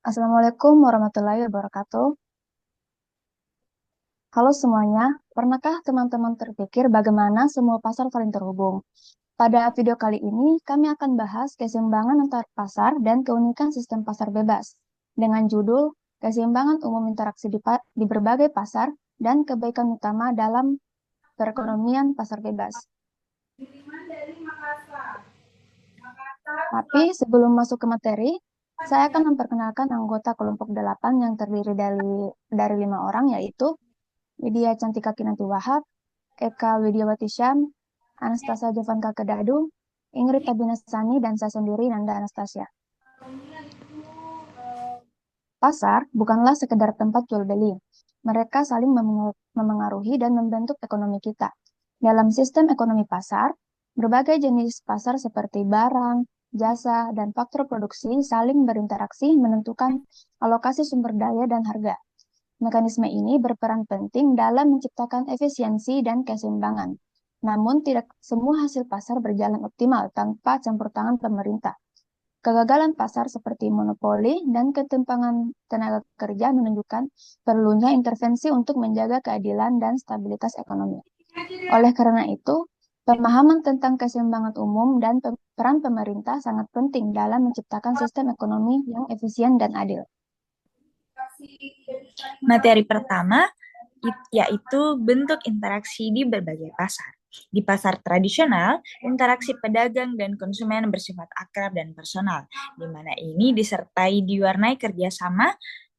Assalamualaikum warahmatullahi wabarakatuh. Halo semuanya, pernahkah teman-teman terpikir bagaimana semua pasar saling terhubung? Pada video kali ini, kami akan bahas keseimbangan antar pasar dan keunikan sistem pasar bebas. Dengan judul, Keseimbangan Umum Interaksi di Berbagai Pasar dan Kebaikan Utama dalam Perekonomian Pasar Bebas. Tapi sebelum masuk ke materi, saya akan memperkenalkan anggota kelompok 8 yang terdiri dari 5 orang, yaitu Widya Cantika Kinanti Wahab, Eka Widiawati Syam, Anastasia Jovanka Kedadu, Ingrid Tabinasani, dan saya sendiri Nanda Anastasia. Pasar bukanlah sekedar tempat jual beli. Mereka saling memengaruhi dan membentuk ekonomi kita. Dalam sistem ekonomi pasar, berbagai jenis pasar seperti barang, jasa, dan faktor produksi saling berinteraksi menentukan alokasi sumber daya dan harga. Mekanisme ini berperan penting dalam menciptakan efisiensi dan keseimbangan. Namun, tidak semua hasil pasar berjalan optimal tanpa campur tangan pemerintah. Kegagalan pasar seperti monopoli dan ketimpangan tenaga kerja menunjukkan perlunya intervensi untuk menjaga keadilan dan stabilitas ekonomi. Oleh karena itu, pemahaman tentang keseimbangan umum dan peran pemerintah sangat penting dalam menciptakan sistem ekonomi yang efisien dan adil. Materi pertama yaitu bentuk interaksi di berbagai pasar. Di pasar tradisional, interaksi pedagang dan konsumen bersifat akrab dan personal, di mana ini diwarnai kerjasama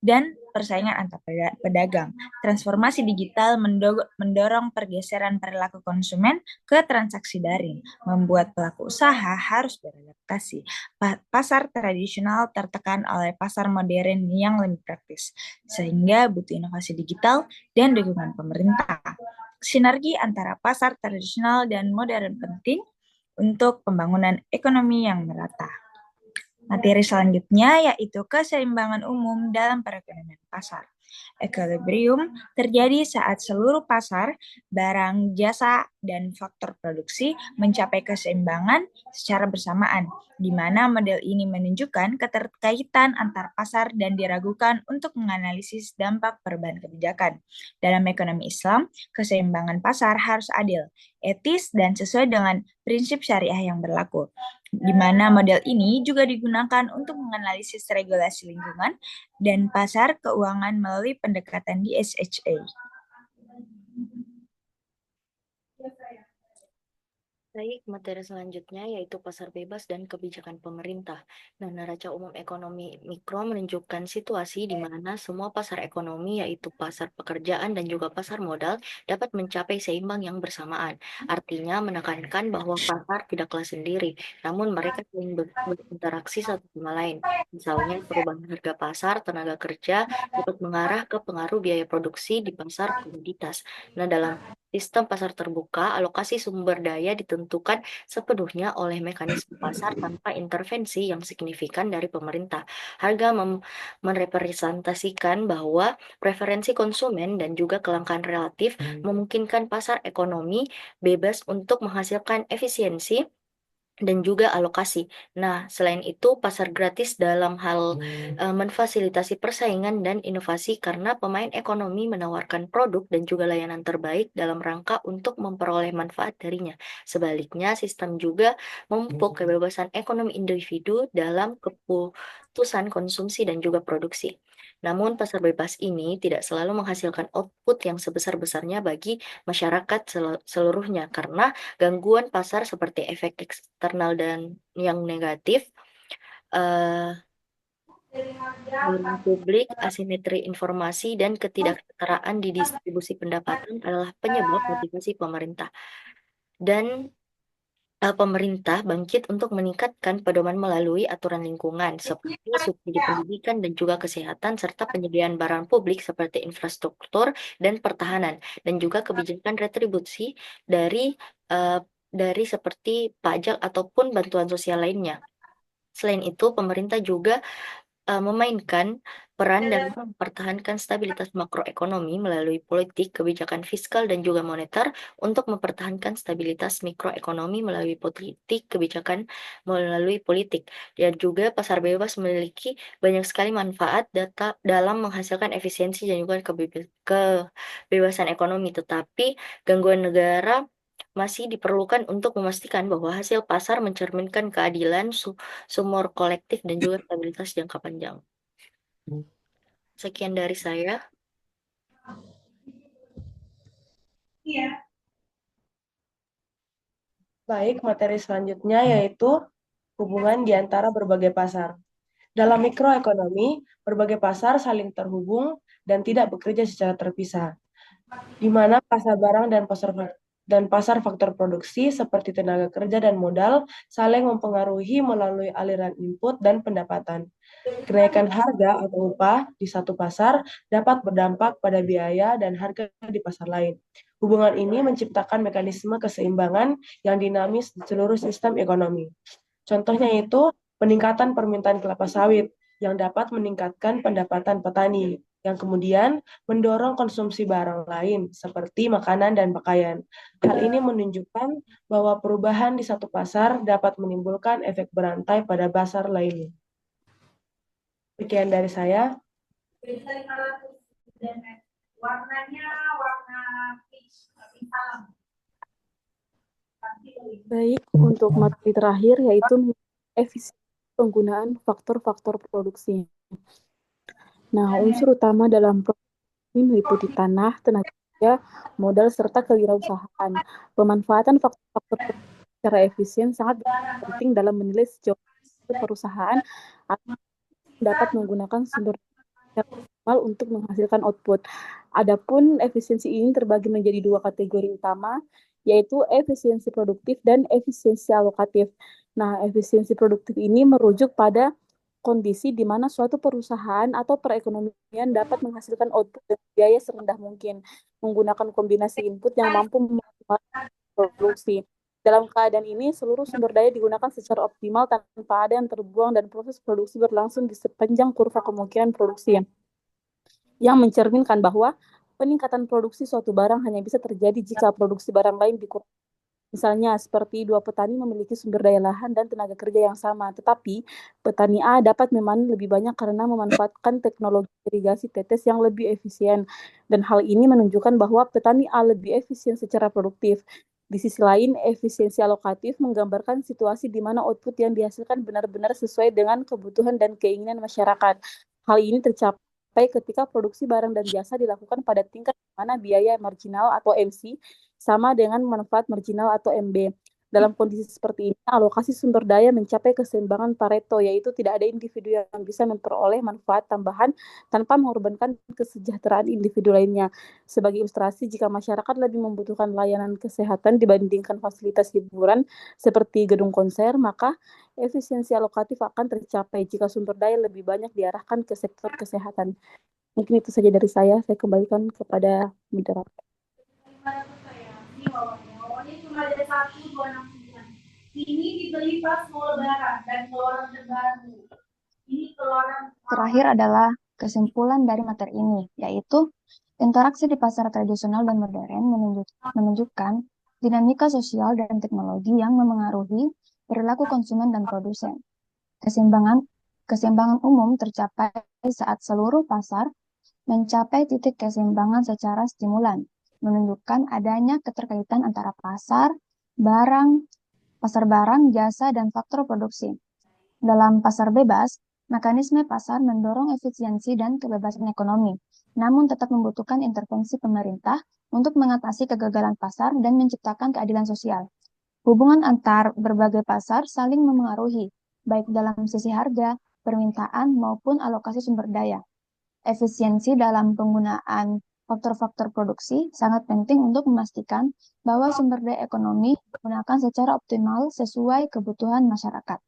dan persaingan antar pedagang. Transformasi digital mendorong pergeseran perilaku konsumen ke transaksi daring, membuat pelaku usaha harus beradaptasi. Pasar tradisional tertekan oleh pasar modern yang lebih praktis, sehingga butuh inovasi digital dan dukungan pemerintah. Sinergi antara pasar tradisional dan modern penting untuk pembangunan ekonomi yang merata. Materi selanjutnya yaitu keseimbangan umum dalam perekonomian pasar. Equilibrium terjadi saat seluruh pasar, barang, jasa, dan faktor produksi mencapai keseimbangan secara bersamaan, di mana model ini menunjukkan keterkaitan antar pasar dan diragukan untuk menganalisis dampak perubahan kebijakan. Dalam ekonomi Islam, keseimbangan pasar harus adil, etis, dan sesuai dengan prinsip syariah yang berlaku, di mana model ini juga digunakan untuk menganalisis regulasi lingkungan dan pasar keuangan melalui pendekatan di SHA. Baik, materi selanjutnya yaitu pasar bebas dan kebijakan pemerintah. Nah, neraca umum ekonomi mikro menunjukkan situasi di mana semua pasar ekonomi yaitu pasar pekerjaan dan juga pasar modal dapat mencapai seimbang yang bersamaan. Artinya menekankan bahwa pasar tidaklah sendiri, namun mereka saling berinteraksi satu sama lain. Misalnya perubahan harga pasar tenaga kerja dapat mengarah ke pengaruh biaya produksi di pasar komoditas. Nah, dalam sistem pasar terbuka, alokasi sumber daya ditentukan sepenuhnya oleh mekanisme pasar tanpa intervensi yang signifikan dari pemerintah. Harga merepresentasikan bahwa preferensi konsumen dan juga kelangkaan relatif memungkinkan pasar ekonomi bebas untuk menghasilkan efisiensi dan juga alokasi. Nah, selain itu, pasar gratis dalam hal memfasilitasi persaingan dan inovasi karena pemain ekonomi menawarkan produk dan juga layanan terbaik dalam rangka untuk memperoleh manfaat darinya. Sebaliknya, sistem juga memupuk kebebasan ekonomi individu dalam keputusan konsumsi dan juga produksi. Namun, pasar bebas ini tidak selalu menghasilkan output yang sebesar-besarnya bagi masyarakat seluruhnya karena gangguan pasar seperti efek eksternal dan yang negatif, eh, publik, asimetri informasi, dan ketidaksetaraan di distribusi pendapatan adalah penyebab motivasi pemerintah. Dan pemerintah bangkit untuk meningkatkan pedoman melalui aturan lingkungan seperti subsidi pendidikan dan juga kesehatan serta penyediaan barang publik seperti infrastruktur dan pertahanan dan juga kebijakan retribusi dari eh, seperti pajak ataupun bantuan sosial lainnya. Selain itu, pemerintah juga memainkan peran dalam mempertahankan stabilitas makroekonomi melalui politik, kebijakan fiskal, dan juga moneter untuk mempertahankan stabilitas mikroekonomi melalui politik, kebijakan melalui politik. Dan juga pasar bebas memiliki banyak sekali manfaat data dalam menghasilkan efisiensi dan juga kebebasan ekonomi. Tetapi gangguan negara masih diperlukan untuk memastikan bahwa hasil pasar mencerminkan keadilan, sumber kolektif, dan juga stabilitas jangka panjang. Sekian dari saya. Baik, materi selanjutnya yaitu hubungan di antara berbagai pasar. Dalam mikroekonomi, berbagai pasar saling terhubung dan tidak bekerja secara terpisah, di mana pasar barang dan pasar faktor produksi seperti tenaga kerja dan modal saling mempengaruhi melalui aliran input dan pendapatan. Kenaikan harga atau upah di satu pasar dapat berdampak pada biaya dan harga di pasar lain. Hubungan ini menciptakan mekanisme keseimbangan yang dinamis di seluruh sistem ekonomi. Contohnya itu peningkatan permintaan kelapa sawit yang dapat meningkatkan pendapatan petani, yang kemudian mendorong konsumsi barang lain seperti makanan dan pakaian. Hal ini menunjukkan bahwa perubahan di satu pasar dapat menimbulkan efek berantai pada pasar lainnya. Sekian dari saya. Warnanya warna peach, salam. Baik, untuk materi terakhir yaitu efisiensi penggunaan faktor-faktor produksi. Nah, unsur utama dalam produksi meliputi tanah, tenaga kerja, modal, serta kewirausahaan. Pemanfaatan faktor-faktor secara efisien sangat penting dalam menilai sejauh mana perusahaan dapat menggunakan sumber daya optimal untuk menghasilkan output. Adapun efisiensi ini terbagi menjadi dua kategori utama, yaitu efisiensi produktif dan efisiensi alokatif. Nah, efisiensi produktif ini merujuk pada kondisi di mana suatu perusahaan atau perekonomian dapat menghasilkan output dan biaya serendah mungkin, menggunakan kombinasi input yang mampu memaksimalkan produksi. Dalam keadaan ini, seluruh sumber daya digunakan secara optimal tanpa ada yang terbuang dan proses produksi berlangsung di sepanjang kurva kemungkinan produksi, yang mencerminkan bahwa peningkatan produksi suatu barang hanya bisa terjadi jika produksi barang lain dikurangi. Misalnya, seperti dua petani memiliki sumber daya lahan dan tenaga kerja yang sama, tetapi petani A dapat memanen lebih banyak karena memanfaatkan teknologi irigasi tetes yang lebih efisien. Dan hal ini menunjukkan bahwa petani A lebih efisien secara produktif. Di sisi lain, efisiensi alokatif menggambarkan situasi di mana output yang dihasilkan benar-benar sesuai dengan kebutuhan dan keinginan masyarakat. Hal ini tercapai ketika produksi barang dan jasa dilakukan pada tingkat di mana biaya marginal atau MC sama dengan manfaat marginal atau MB. Dalam kondisi seperti ini, alokasi sumber daya mencapai keseimbangan Pareto, yaitu tidak ada individu yang bisa memperoleh manfaat tambahan tanpa mengorbankan kesejahteraan individu lainnya. Sebagai ilustrasi, jika masyarakat lebih membutuhkan layanan kesehatan dibandingkan fasilitas hiburan seperti gedung konser, maka efisiensi alokatif akan tercapai jika sumber daya lebih banyak diarahkan ke sektor kesehatan. Mungkin itu saja dari saya kembalikan kepada moderator. Bawahnya cuma ada 1269. Ini dibeli pas mau lebaran dan keluaran terbaru. Ini keluaran. Terakhir adalah kesimpulan dari materi ini, yaitu interaksi di pasar tradisional dan modern menunjukkan dinamika sosial dan teknologi yang memengaruhi perilaku konsumen dan produsen. Keseimbangan umum tercapai saat seluruh pasar mencapai titik keseimbangan secara stimulan, menunjukkan adanya keterkaitan antara pasar barang, jasa, dan faktor produksi. Dalam pasar bebas, mekanisme pasar mendorong efisiensi dan kebebasan ekonomi, namun tetap membutuhkan intervensi pemerintah untuk mengatasi kegagalan pasar dan menciptakan keadilan sosial. Hubungan antar berbagai pasar saling memengaruhi, baik dalam sisi harga, permintaan, maupun alokasi sumber daya. Efisiensi dalam penggunaan faktor-faktor produksi sangat penting untuk memastikan bahwa sumber daya ekonomi digunakan secara optimal sesuai kebutuhan masyarakat.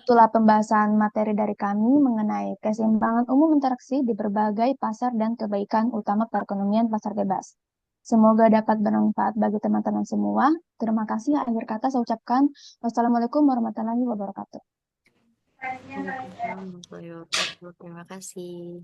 Itulah pembahasan materi dari kami mengenai keseimbangan umum interaksi di berbagai pasar dan kebaikan utama perekonomian pasar bebas. Semoga dapat bermanfaat bagi teman-teman semua. Terima kasih. Akhir kata saya ucapkan wassalamualaikum warahmatullahi wabarakatuh. Size-nya size S. Waalaikumsalam warahmatullahi wabarakatuh. Terima kasih.